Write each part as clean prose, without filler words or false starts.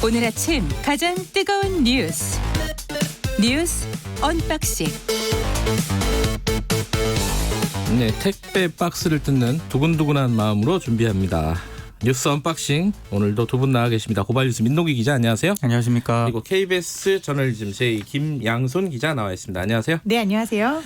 오늘 아침 가장 뜨거운 뉴스 언박싱. 네, 택배 박스를 뜯는 두근두근한 마음으로 준비합니다. 뉴스 언박싱, 오늘도 두 분 나와 계십니다. 고발뉴스 민노기 기자, 안녕하세요. 안녕하십니까. 그리고 KBS 저널리즘 제2 김양손 기자 나와 있습니다. 안녕하세요. 네, 안녕하세요.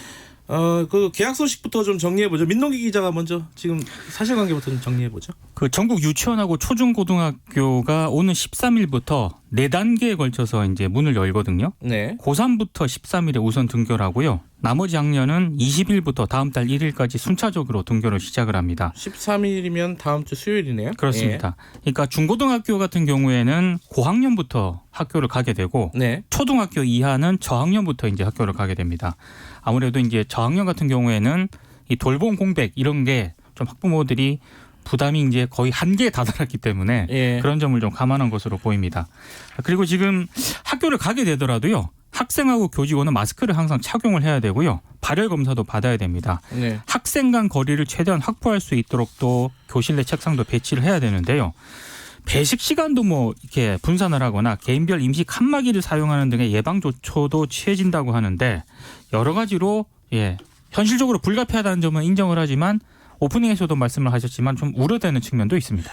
그 계약 소식부터 좀 정리해보죠. 민노기 기자가 먼저 지금 사실관계부터 좀 정리해보죠. 그 전국 유치원하고 초중고등학교가 오는 13일부터 4단계에 걸쳐서 이제 문을 열거든요. 네. 고3부터 13일에 우선 등교를 하고요. 나머지 학년은 20일부터 다음 달 1일까지 순차적으로 등교를 시작을 합니다. 13일이면 다음 주 수요일이네요. 그렇습니다. 그러니까 중고등학교 같은 경우에는 고학년부터 학교를 가게 되고 네. 초등학교 이하는 저학년부터 이제 학교를 가게 됩니다. 아무래도 이제 저학년 같은 경우에는 이 돌봄 공백 이런 게 좀 학부모들이 부담이 이제 거의 한계에 다다랐기 때문에 예. 그런 점을 좀 감안한 것으로 보입니다. 그리고 지금 학교를 가게 되더라도요. 학생하고 교직원은 마스크를 항상 착용을 해야 되고요. 발열 검사도 받아야 됩니다. 네. 학생 간 거리를 최대한 확보할 수 있도록 또 교실 내 책상도 배치를 해야 되는데요. 배식 시간도 뭐 이렇게 분산을 하거나 개인별 임시 칸막이를 사용하는 등의 예방 조처도 취해진다고 하는데 여러 가지로 현실적으로 불가피하다는 점은 인정을 하지만 오프닝에서도 말씀을 하셨지만 좀 우려되는 측면도 있습니다.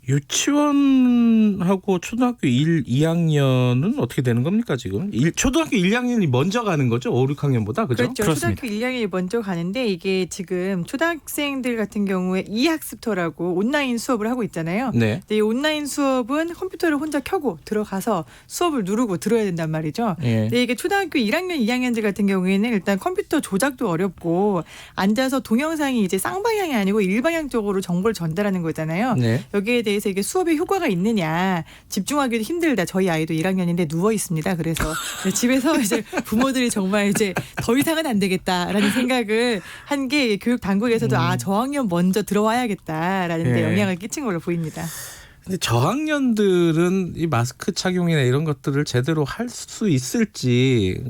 유치원하고 초등학교 1, 2학년은 어떻게 되는 겁니까 지금? 초등학교 1, 2학년이 먼저 가는 거죠? 5, 6학년보다 그죠? 그렇죠. 그렇습니다. 초등학교 1학년이 먼저 가는데 이게 지금 초등학생들 같은 경우에 이학습터라고 온라인 수업을 하고 있잖아요. 네. 근데 이 온라인 수업은 컴퓨터를 혼자 켜고 들어가서 수업을 누르고 들어야 된단 말이죠. 예. 근데 이게 초등학교 1학년, 2학년들 같은 경우에는 일단 컴퓨터 조작도 어렵고 앉아서 동영상이 이제 쌍방향이 아니고 일방향적으로 정보를 전달하는 거잖아요. 네. 여기에 대해서 이게 수업에 효과가 있느냐, 집중하기도 힘들다. 저희 아이도 1학년인데 누워 있습니다. 그래서 집에서 이제 부모들이 정말 이제 더 이상은 안 되겠다라는 생각을 한 게 교육 당국에서도 저학년 먼저 들어와야겠다라는 데 예. 영향을 끼친 걸로 보입니다. 근데 저학년들은 이 마스크 착용이나 이런 것들을 제대로 할 수 있을지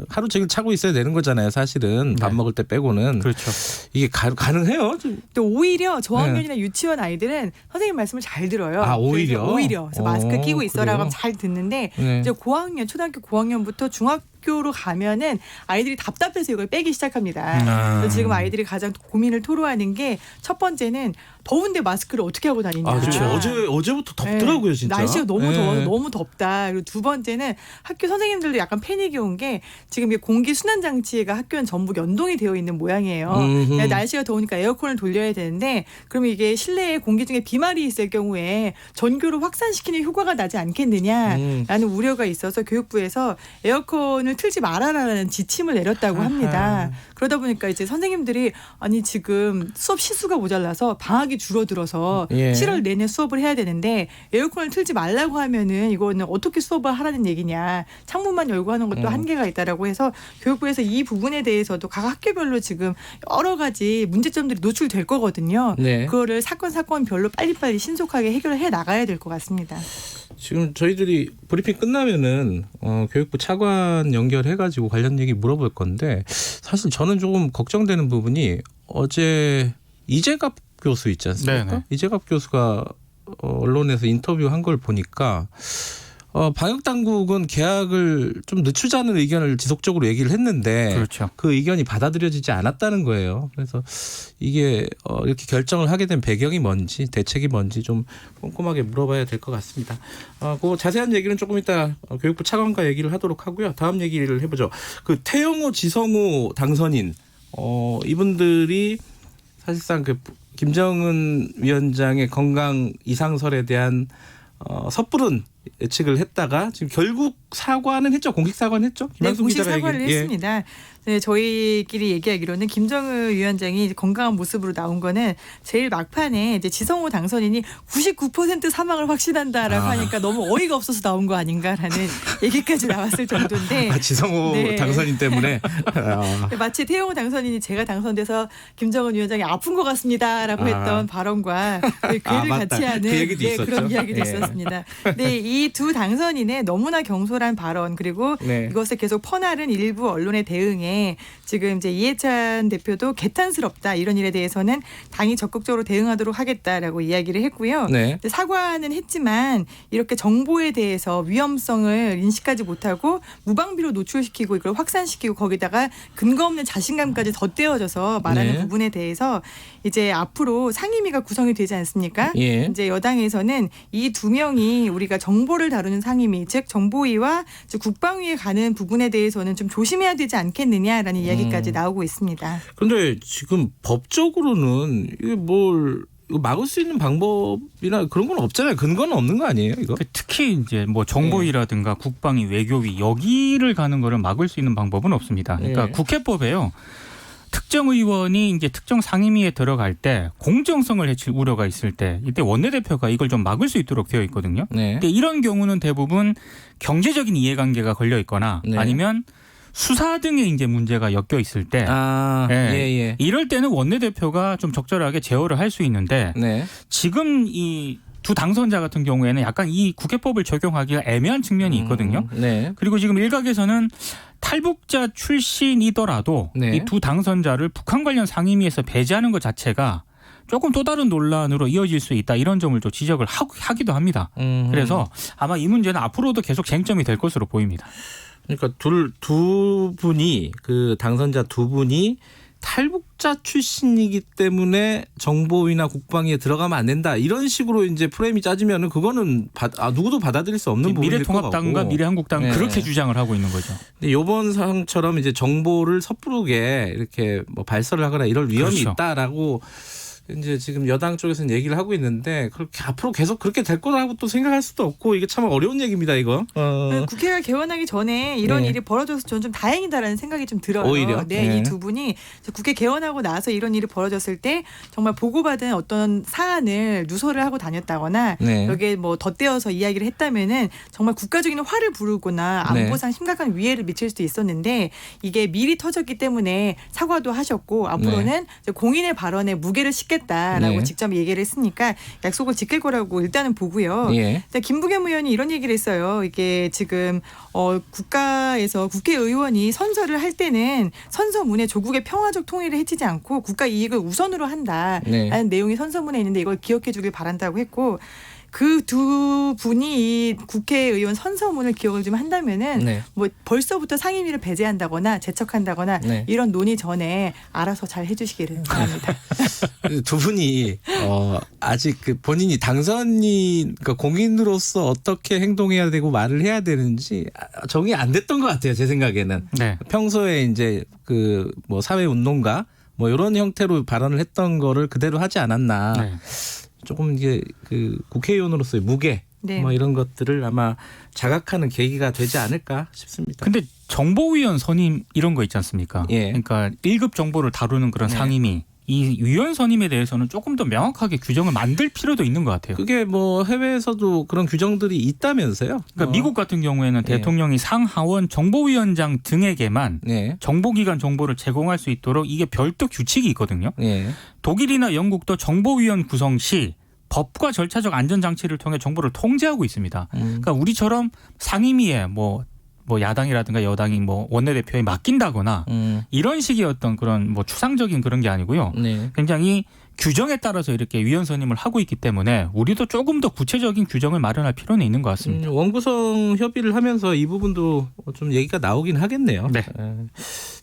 하루 종일 차고 있어야 되는 거잖아요. 사실은 밥 네. 먹을 때 빼고는. 그렇죠. 이게 가능해요? 또 오히려 저학년이나 유치원 아이들은 선생님 말씀을 잘 들어요. 아, 오히려? 그래서 오히려. 그래서 마스크 끼고 있어라 그래요? 하면 잘 듣는데 네. 이제 고학년, 초등학교 고학년부터 중학교로 가면은 아이들이 답답해서 이걸 빼기 시작합니다. 그래서 지금 아이들이 가장 고민을 토로하는 게 첫 번째는 더운데 마스크를 어떻게 하고 다니냐. 아, 그렇죠. 어제부터 덥더라고요, 네. 진짜. 날씨가 너무 네. 더워서 너무 덥다. 그리고 두 번째는 학교 선생님들도 약간 패닉이 온 게 지금 이게 공기 순환 장치가 학교는 전부 연동이 되어 있는 모양이에요. 그러니까 날씨가 더우니까 에어컨을 돌려야 되는데 그러면 이게 실내에 공기 중에 비말이 있을 경우에 전교로 확산시키는 효과가 나지 않겠느냐라는 우려가 있어서 교육부에서 에어컨을 틀지 말아라라는 지침을 내렸다고 합니다. 그러다 보니까 이제 선생님들이 아니 지금 수업 시수가 모자라서 방학이 줄어들어서 예. 7월 내내 수업을 해야 되는데 에어컨을 틀지 말라고 하면은 이거는 어떻게 수업을 하라는 얘기냐. 창문만 열고 하는 것도 한계가 있다라고 해서 교육부에서 이 부분에 대해서도 각 학교별로 지금 여러 가지 문제점들이 노출될 거거든요. 네. 그거를 사건별로 빨리빨리 신속하게 해결을 해 나가야 될 것 같습니다. 지금 저희들이 브리핑 끝나면은 교육부 차관 연결해가지고 관련 얘기 물어볼 건데 사실 저는 조금 걱정되는 부분이 어제 이재갑 교수 있지 않습니까? 네네. 이재갑 교수가 언론에서 인터뷰한 걸 보니까 방역 당국은 계약을 좀 늦추자는 의견을 지속적으로 얘기를 했는데 그렇죠. 그 의견이 받아들여지지 않았다는 거예요. 그래서 이게 이렇게 결정을 하게 된 배경이 뭔지 대책이 뭔지 좀 꼼꼼하게 물어봐야 될 것 같습니다. 그 자세한 얘기는 조금 이따 교육부 차관과 얘기를 하도록 하고요. 다음 얘기를 해보죠. 그 태영호, 지성호 당선인 이분들이 사실상 그 김정은 위원장의 건강 이상설에 대한 섣부른 예측을 했다가 지금 결국 사과는 했죠. 공식 사과는 했죠. 네, 공식 기자가 사과를 했습니다. 네, 저희끼리 얘기하기로는 김정은 위원장이 건강한 모습으로 나온 거는 제일 막판에 이제 지성호 당선인이 99% 사망을 확신한다라고 하니까 너무 어이가 없어서 나온 거 아닌가라는 얘기까지 나왔을 정도인데. 지성호 네. 당선인 때문에 마치 태영호 당선인이 제가 당선돼서 김정은 위원장이 아픈 것 같습니다라고 했던 발언과 괴를 맞다. 같이 하는 그 얘기도 있었죠. 그런 이야기도 예. 있었습니다. 네, 이 두 당선인의 너무나 경솔한 발언 그리고 네. 이것을 계속 퍼나른 일부 언론의 대응에 지금 이제 이해찬 대표도 개탄스럽다 이런 일에 대해서는 당이 적극적으로 대응하도록 하겠다라고 이야기를 했고요. 네. 사과는 했지만 이렇게 정보에 대해서 위험성을 인식하지 못하고 무방비로 노출시키고 이걸 확산시키고 거기다가 근거 없는 자신감까지 덧대어져서 말하는 네. 부분에 대해서 이제 앞으로 상임위가 구성이 되지 않습니까? 예. 이제 여당에서는 이 두 명이 우리가 정보를 다루는 상임위, 즉 정보위와 국방위에 가는 부분에 대해서는 좀 조심해야 되지 않겠느냐라는 이야기까지 나오고 있습니다. 그런데 지금 법적으로는 이게 뭘 이거 막을 수 있는 방법이나 그런 건 없잖아요. 근거는 없는 거 아니에요, 이거? 특히 이제 뭐 정보위라든가 국방위, 외교위 여기를 가는 거를 막을 수 있는 방법은 없습니다. 그러니까 네. 국회법에요. 특정 의원이 이제 특정 상임위에 들어갈 때 공정성을 해칠 우려가 있을 때 이때 원내대표가 이걸 좀 막을 수 있도록 되어 있거든요. 네. 근데 이런 경우는 대부분 경제적인 이해관계가 걸려 있거나 네. 아니면 수사 등의 이제 문제가 엮여 있을 때 아, 예. 예. 이럴 때는 원내대표가 좀 적절하게 제어를 할 수 있는데 네. 지금 이 두 당선자 같은 경우에는 약간 이 국회법을 적용하기가 애매한 측면이 있거든요. 네. 그리고 지금 일각에서는 탈북자 출신이더라도 네. 이 두 당선자를 북한 관련 상임위에서 배제하는 것 자체가 조금 또 다른 논란으로 이어질 수 있다 이런 점을 좀 지적을 하기도 합니다. 그래서 아마 이 문제는 앞으로도 계속 쟁점이 될 것으로 보입니다. 그러니까 두 분이 그 당선자 두 분이 탈북자 출신이기 때문에 정보위나 국방위에 들어가면 안 된다 이런 식으로 이제 프레임이 짜지면은 그거는 누구도 받아들일 수 없는 부분일 것 같고. 미래통합당과 미래한국당은 네. 그렇게 주장을 하고 있는 거죠. 근데 이번 상처럼 이제 정보를 섣부르게 이렇게 뭐 발설을 하거나 이럴 위험이 그렇죠. 있다라고 이제 지금 여당 쪽에서는 얘기를 하고 있는데 그렇게 앞으로 계속 그렇게 될 거라고 또 생각할 수도 없고 이게 참 어려운 얘기입니다 이거. 국회가 개원하기 전에 이런 네. 일이 벌어져서 저는 좀 다행이다라는 생각이 좀 들어요. 오히려? 네, 네. 이 두 분이 국회 개원하고 나서 이런 일이 벌어졌을 때 정말 보고받은 어떤 사안을 누설을 하고 다녔다거나 네. 여기에 뭐 덧대어서 이야기를 했다면은 정말 국가적인 화를 부르거나 안보상 심각한 위해를 미칠 수도 있었는데 이게 미리 터졌기 때문에 사과도 하셨고 앞으로는 이제 공인의 발언에 무게를 싣겠다라고 네. 직접 얘기를 했으니까 약속을 지킬 거라고 일단은 보고요. 예. 김부겸 의원이 이런 얘기를 했어요. 이게 지금 국가에서 국회의원이 선서를 할 때는 선서문에 조국의 평화적 통일을 해치지 않고 국가 이익을 우선으로 한다라는 네. 내용이 선서문에 있는데 이걸 기억해 주길 바란다고 했고 그 두 분이 이 국회의원 선서문을 기억을 좀 한다면은 네. 뭐 벌써부터 상임위를 배제한다거나 제척한다거나 네. 이런 논의 전에 알아서 잘 해주시기를 바랍니다. 두 분이 아직 그 본인이 당선인 그러니까 공인으로서 어떻게 행동해야 되고 말을 해야 되는지 정이 안 됐던 것 같아요 제 생각에는. 네. 평소에 이제 그 뭐 사회 운동가 뭐 이런 형태로 발언을 했던 거를 그대로 하지 않았나. 네. 조금 이게 그 국회의원으로서의 무게 네. 뭐 이런 것들을 아마 자각하는 계기가 되지 않을까 싶습니다. 근데 정보위원 선임 이런 거 있지 않습니까? 예. 그러니까 1급 정보를 다루는 그런 네. 상임위. 이 위원 선임에 대해서는 조금 더 명확하게 규정을 만들 필요도 있는 것 같아요. 그게 뭐 해외에서도 그런 규정들이 있다면서요? 그러니까 미국 같은 경우에는 네. 대통령이 상하원 정보위원장 등에게만 네. 정보기관 정보를 제공할 수 있도록 이게 별도 규칙이 있거든요. 네. 독일이나 영국도 정보위원 구성 시 법과 절차적 안전장치를 통해 정보를 통제하고 있습니다. 그러니까 우리처럼 상임위에 뭐 야당이라든가 여당이 뭐 원내대표에 맡긴다거나 이런 식의 어떤 그런 뭐 추상적인 그런 게 아니고요. 네. 굉장히 규정에 따라서 이렇게 위원 선임을 하고 있기 때문에 우리도 조금 더 구체적인 규정을 마련할 필요는 있는 것 같습니다. 원구성 협의를 하면서 이 부분도 좀 얘기가 나오긴 하겠네요. 네.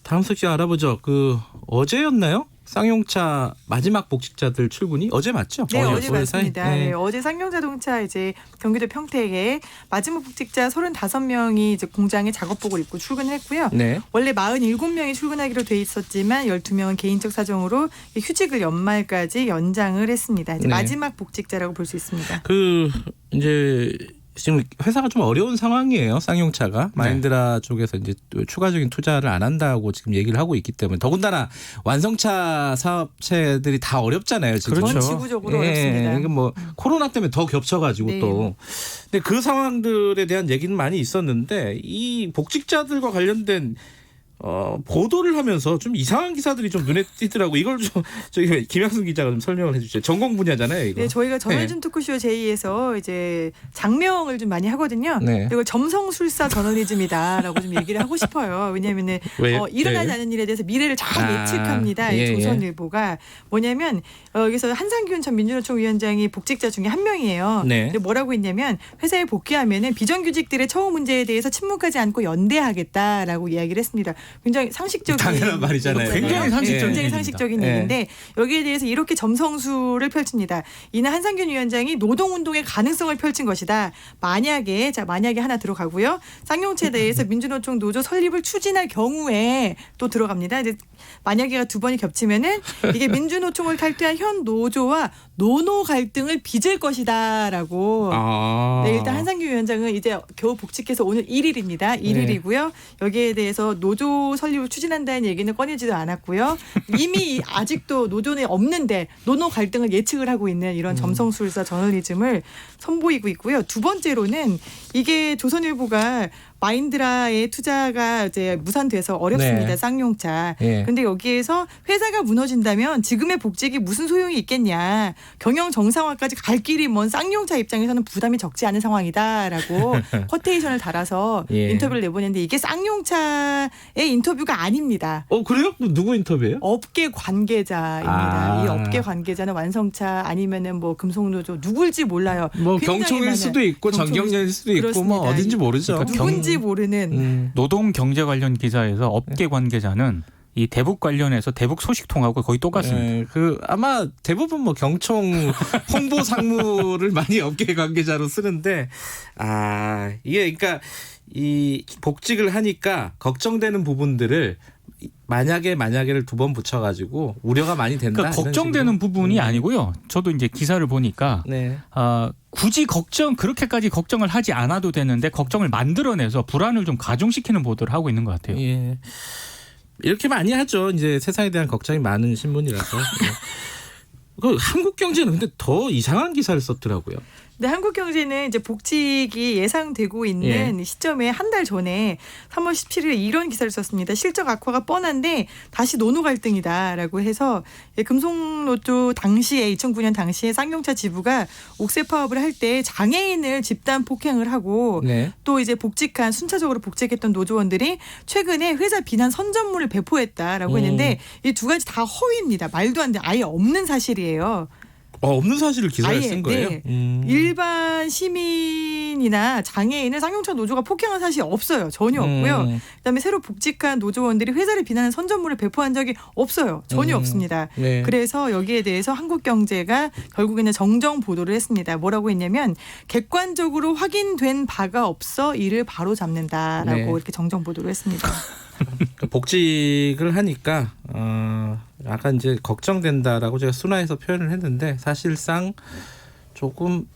다음 소식 알아보죠. 그 어제였나요? 쌍용차 마지막 복직자들 출근이 어제 맞죠? 네, 어제 월요일 맞습니다. 사이? 네, 어제 쌍용자동차 이제 경기도 평택에 마지막 복직자 35명이 이제 공장에 작업복을 입고 출근했고요. 네. 원래 47명이 출근하기로 돼 있었지만 12명은 개인적 사정으로 휴직을 연말까지 연장을 했습니다. 이제 네. 마지막 복직자라고 볼 수 있습니다. 그 이제 지금 회사가 좀 어려운 상황이에요. 쌍용차가 마인드라 쪽에서 이제 또 추가적인 투자를 안 한다고 지금 얘기를 하고 있기 때문에 더군다나 완성차 사업체들이 다 어렵잖아요. 지금. 그렇죠. 전 지구적으로 어렵습니다. 이게 뭐 코로나 때문에 더 겹쳐가지고 네. 또. 근데 그 상황들에 대한 얘기는 많이 있었는데 이 복직자들과 관련된 보도를 하면서 좀 이상한 기사들이 좀 눈에 띄더라고. 이걸 좀 저기 김양순 기자가 좀 설명을 해주세요. 전공 분야잖아요, 이거. 네, 저희가 저널리즘 토크쇼 제2에서 이제 장명을 좀 많이 하거든요. 네. 이걸 점성술사 저널리즘이다라고 좀 얘기를 하고 싶어요. 왜냐하면은 왜요? 일어나지 네. 않은 일에 대해서 미래를 잘 예측합니다. 이 예, 조선일보가 뭐냐면 여기서 한상균 전 민주노총 위원장이 복직자 중에 한 명이에요. 네. 근데 뭐라고 했냐면 회사에 복귀하면은 비정규직들의 처우 문제에 대해서 침묵하지 않고 연대하겠다라고 이야기를 했습니다. 굉장히 상식적인 당연한 말이잖아요. 거잖아요. 굉장히 상식적인 굉장히 얘기입니다. 상식적인 네. 얘기인데 여기에 대해서 이렇게 점성술을 펼칩니다. 이는 한상균 위원장이 노동운동의 가능성을 펼친 것이다. 만약에 하나 들어가고요. 쌍용차에 대해서 민주노총 노조 설립을 추진할 경우에 또 들어갑니다. 이제 만약에가 두 번이 겹치면은 이게 민주노총을 탈퇴한 현 노조와 노노 갈등을 빚을 것이다라고. 네, 일단 한상균 위원장은 이제 겨우 복직해서 오늘 1일입니다. 1일이고요. 여기에 대해서 노조 설립을 추진한다는 얘기는 꺼내지도 않았고요. 이미 아직도 노조는 없는데 노노 갈등을 예측을 하고 있는 이런 점성술사 저널리즘을 선보이고 있고요. 두 번째로는 이게 조선일보가 마인드라의 투자가 이제 무산돼서 어렵습니다. 네. 쌍용차. 예. 근데 여기에서 회사가 무너진다면 지금의 복직이 무슨 소용이 있겠냐. 경영 정상화까지 갈 길이 먼 쌍용차 입장에서는 부담이 적지 않은 상황이다라고 쿼테이션을 달아서 예. 인터뷰를 내보냈는데 이게 쌍용차의 인터뷰가 아닙니다. 그래요? 누구 인터뷰예요? 업계 관계자입니다. 아. 이 업계 관계자는 완성차 아니면은 뭐 금속노조 누굴지 몰라요. 뭐 굉장히 경총일 많은 수도 있고 전경련일 수도 있고 뭐 그렇습니다. 어딘지 모르죠. 그러니까 누군지 모르는 노동 경제 관련 기사에서 업계 관계자는 이 대북 관련해서 대북 소식통하고 거의 똑같습니다. 예, 아마 대부분 뭐 경총 홍보 상무를 많이 업계 관계자로 쓰는데 이게 그러니까 이 복직을 하니까 걱정되는 부분들을 만약에를 두 번 붙여가지고 우려가 많이 된다. 그러니까 걱정되는 부분이 아니고요. 저도 이제 기사를 보니까 네. 굳이 그렇게까지 걱정을 하지 않아도 되는데 걱정을 만들어내서 불안을 좀 가중시키는 보도를 하고 있는 것 같아요. 예. 이렇게 많이 하죠. 이제 세상에 대한 걱정이 많은 신문이라서. 그 한국경제는 근데 더 이상한 기사를 썼더라고요. 근데 한국경제는 이제 복직이 예상되고 있는 시점에 한 달 전에 3월 17일에 이런 기사를 썼습니다. 실적 악화가 뻔한데 다시 노노 갈등이다라고 해서 금속노조 당시에 2009년 당시에 쌍용차 지부가 옥새 파업을 할 때 장애인을 집단 폭행을 하고 네. 또 이제 순차적으로 복직했던 노조원들이 최근에 회사 비난 선전물을 배포했다라고 했는데 이 두 가지 다 허위입니다. 말도 안 돼. 아예 없는 사실이에요. 없는 사실을 기사에 아예, 쓴 거예요? 네. 일반 시민이나 장애인을 쌍용차 노조가 폭행한 사실이 없어요. 전혀 없고요. 그다음에 새로 복직한 노조원들이 회사를 비난하는 선전물을 배포한 적이 없어요. 전혀 없습니다. 네. 그래서 여기에 대해서 한국경제가 결국에는 정정 보도를 했습니다. 뭐라고 했냐면 객관적으로 확인된 바가 없어 이를 바로 잡는다라고 네. 이렇게 정정 보도를 했습니다. 복직을 하니까 약간 이제 걱정된다라고 제가 순화해서 표현을 했는데 사실상 조금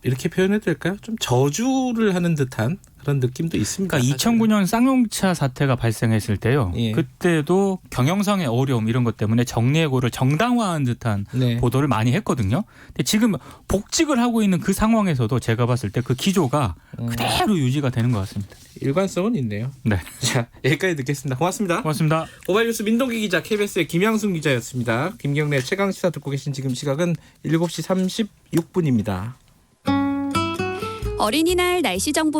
이렇게 표현해도 될까요? 좀 저주를 하는 듯한 그런 느낌도 있습니다. 그러니까 2009년 쌍용차 사태가 발생했을 때요. 예. 그때도 경영상의 어려움 이런 것 때문에 정리해고를 정당화한 듯한 네. 보도를 많이 했거든요. 근데 지금 복직을 하고 있는 그 상황에서도 제가 봤을 때 그 기조가 그대로 유지가 되는 것 같습니다. 일관성은 있네요. 네, 자, 여기까지 듣겠습니다. 고맙습니다. 고맙습니다. 오마이뉴스 민동기 기자, KBS의 김양순 기자였습니다. 김경래 최강시사 듣고 계신 지금 시각은 7시 36분입니다. 어린이날 날씨 정보